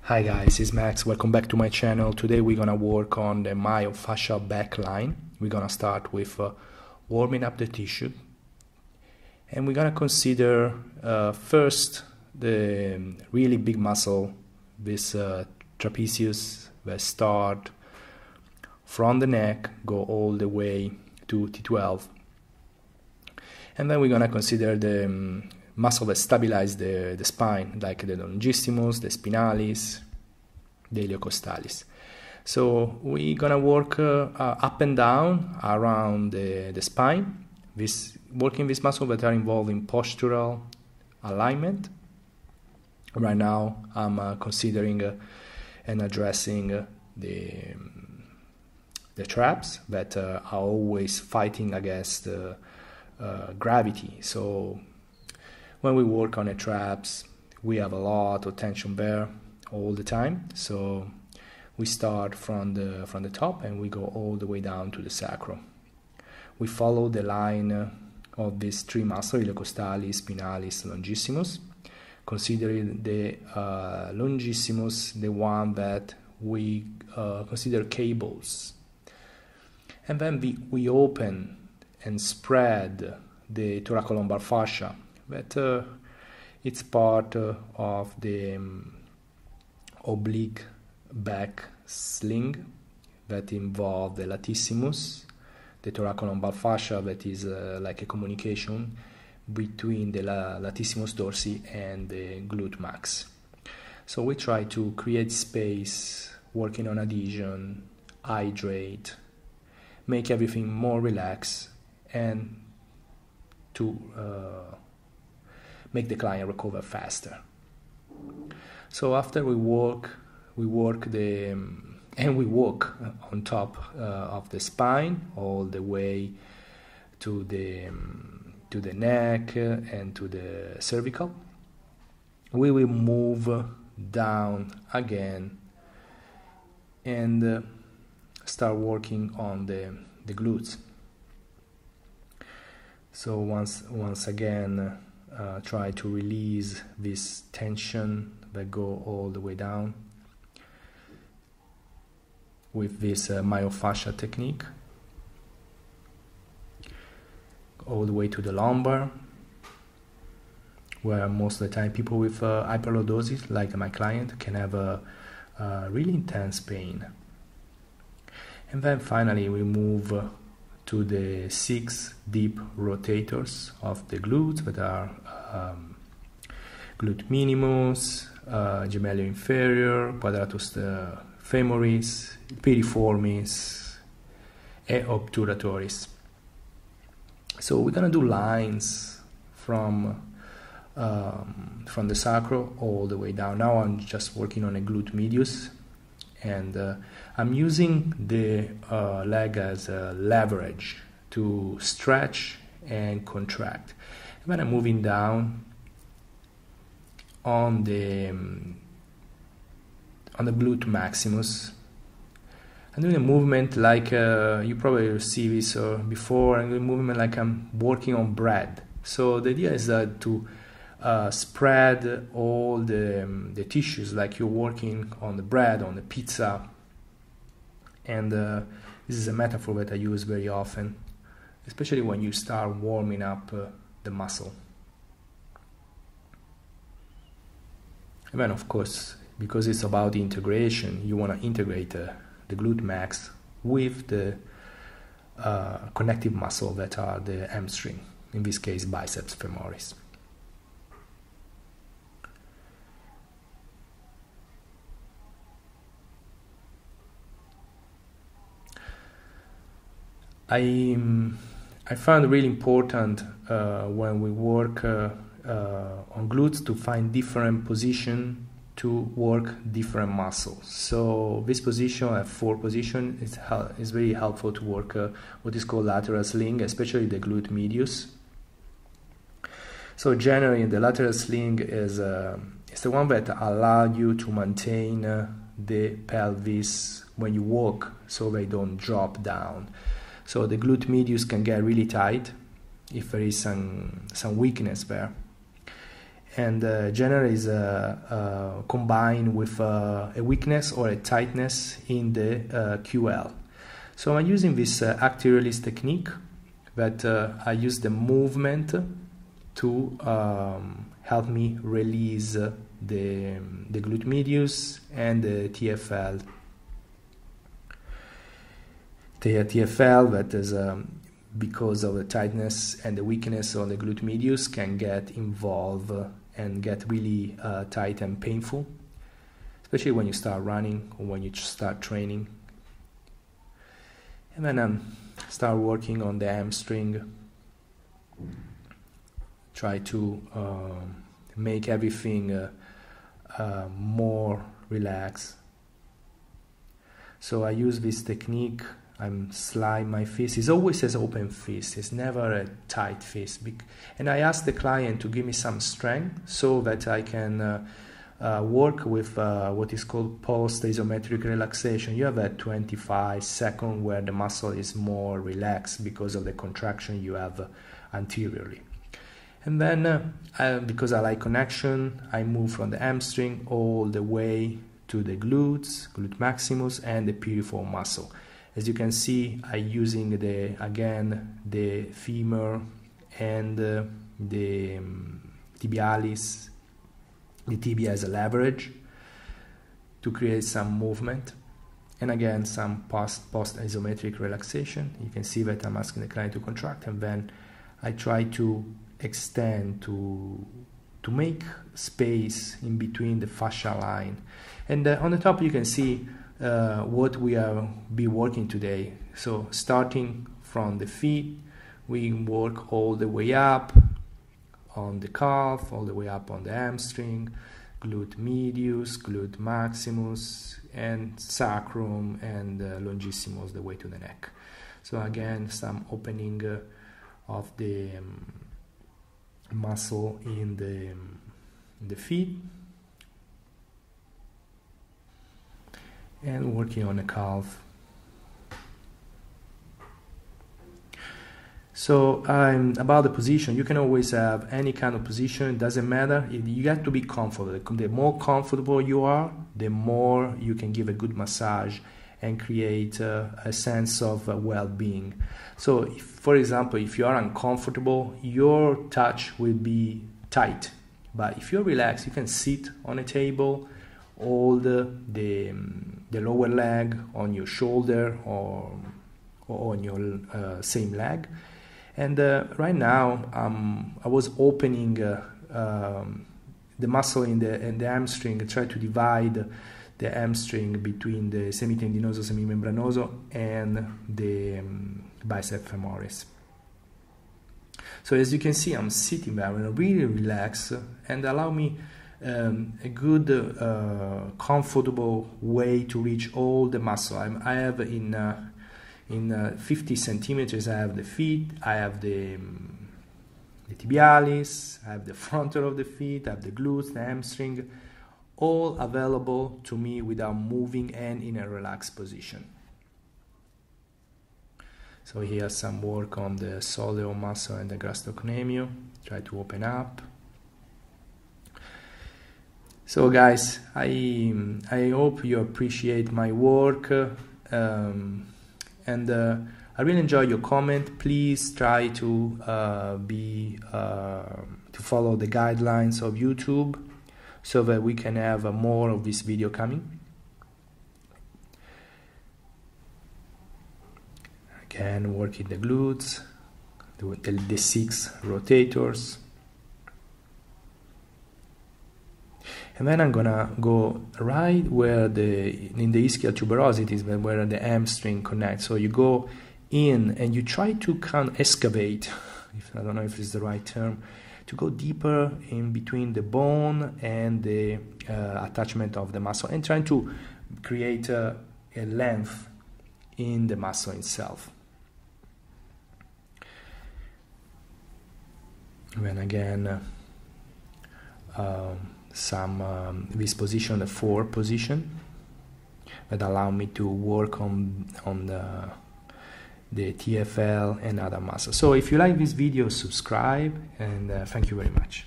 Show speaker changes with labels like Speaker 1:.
Speaker 1: Hi guys, it's Max. Welcome back to my channel. Today we're gonna work on the myofascial back line. We're gonna start with warming up the tissue, and we're gonna consider first the really big muscle, this trapezius, that start from the neck, go all the way to T12, and then we're gonna consider the muscle that stabilize the spine, like the longissimus, the spinalis, the iliocostalis. So we're gonna work up and down around the spine, working these muscles that are involved in postural alignment. Right now I'm considering and addressing the traps that are always fighting against gravity. So when we work on the traps, we have a lot of tension there all the time. So we start from the top and we go all the way down to the sacrum. We follow the line of these three muscles, iliocostalis, spinalis, longissimus, considering the longissimus the one that we consider cables. And then we open and spread the thoracolumbar fascia. But it's part of the oblique back sling that involve the latissimus, the thoracolumbar fascia that is like a communication between the latissimus dorsi and the glute max. So we try to create space, working on adhesion, hydrate, make everything more relaxed, and to make the client recover faster. So after we walk on top of the spine all the way to the neck and to the cervical. We will move down again and start working on the glutes. So once again, try to release this tension that go all the way down with this myofascial technique, all the way to the lumbar, where most of the time people with hyperlordosis, like my client, can have a really intense pain. And then finally we move to the 6 deep rotators of the glutes that are glute minimus, gemelli inferior, quadratus femoris, piriformis, and obturatoris. So we're gonna do lines from the sacrum all the way down. Now I'm just working on a glute medius, and I'm using the leg as a leverage to stretch and contract. And then I'm moving down on the glute maximus. I'm doing a movement like you probably see this before. I'm doing a movement like I'm working on bread. So the idea is that to spread all the tissues like you're working on the bread, on the pizza. And this is a metaphor that I use very often, especially when you start warming up the muscle. And then of course, because it's about integration, you want to integrate the glute max with the connective muscle that are the hamstring, in this case biceps femoris. I found it really important when we work on glutes to find different position to work different muscles. So this position, I have 4 positions, is very helpful to work what is called lateral sling, especially the glute medius. So generally the lateral sling is the one that allows you to maintain the pelvis when you walk, so they don't drop down. So the glute medius can get really tight if there is some weakness there. and generally is combined with a weakness or a tightness in the QL. So I'm using this active release technique that I use the movement to help me release the glute medius and the TFL. The TFL that is because of the tightness and the weakness of the glute medius can get involved and get really tight and painful, especially when you start running or when you start training. And then start working on the hamstring, try to make everything more relaxed. So I use this technique. I'm slide my fist. It's always an open fist. It's never a tight fist. And I ask the client to give me some strength so that I can work with what is called post-isometric relaxation. You have a 25 seconds where the muscle is more relaxed because of the contraction you have anteriorly. And then, because I like connection, I move from the hamstring all the way to the glutes, glute maximus, and the piriform muscle. As you can see, I'm using the femur and the tibialis, the tibia as a leverage to create some movement. And again, some post-isometric relaxation. You can see that I'm asking the client to contract, and then I try to extend to make space in between the fascia line. And on the top you can see what we will be working today. So starting from the feet, we work all the way up on the calf, all the way up on the hamstring, glute medius, glute maximus, and sacrum, and longissimus, the way to the neck. So again, some opening of the muscle in the feet, and working on the calf. So about the position, you can always have any kind of position. It doesn't matter. You have to be comfortable. The more comfortable you are, the more you can give a good massage and create a sense of well-being. So if, for example, if you are uncomfortable, your touch will be tight. But if you're relaxed, you can sit on a table, hold the lower leg on your shoulder or on your same leg. And right now, I was opening the muscle in the hamstring, try to divide the hamstring between the semitendinoso, semimembranoso, and the bicep femoris. So as you can see, I'm sitting there and really relaxed, and allow me a good, comfortable way to reach all the muscle. I have in 50 centimeters, I have the feet, I have the tibialis, I have the frontal of the feet, I have the glutes, the hamstring, all available to me without moving and in a relaxed position. So here's some work on the soleal muscle and the gastrocnemius. Try to open up. So guys, I hope you appreciate my work, and I really enjoy your comment. Please try to follow the guidelines of YouTube, so that we can have more of this video coming. Again, working the glutes, the 6 rotators. And then I'm gonna go right where in the ischial tuberosities, where the hamstring connects. So you go in and you try to kind of excavate, I don't know if it's the right term, to go deeper in between the bone and the attachment of the muscle, and trying to create a length in the muscle itself. Then again, this position, the 4 position, that allow me to work on the TFL and other muscles. So if you like this video, subscribe, and thank you very much.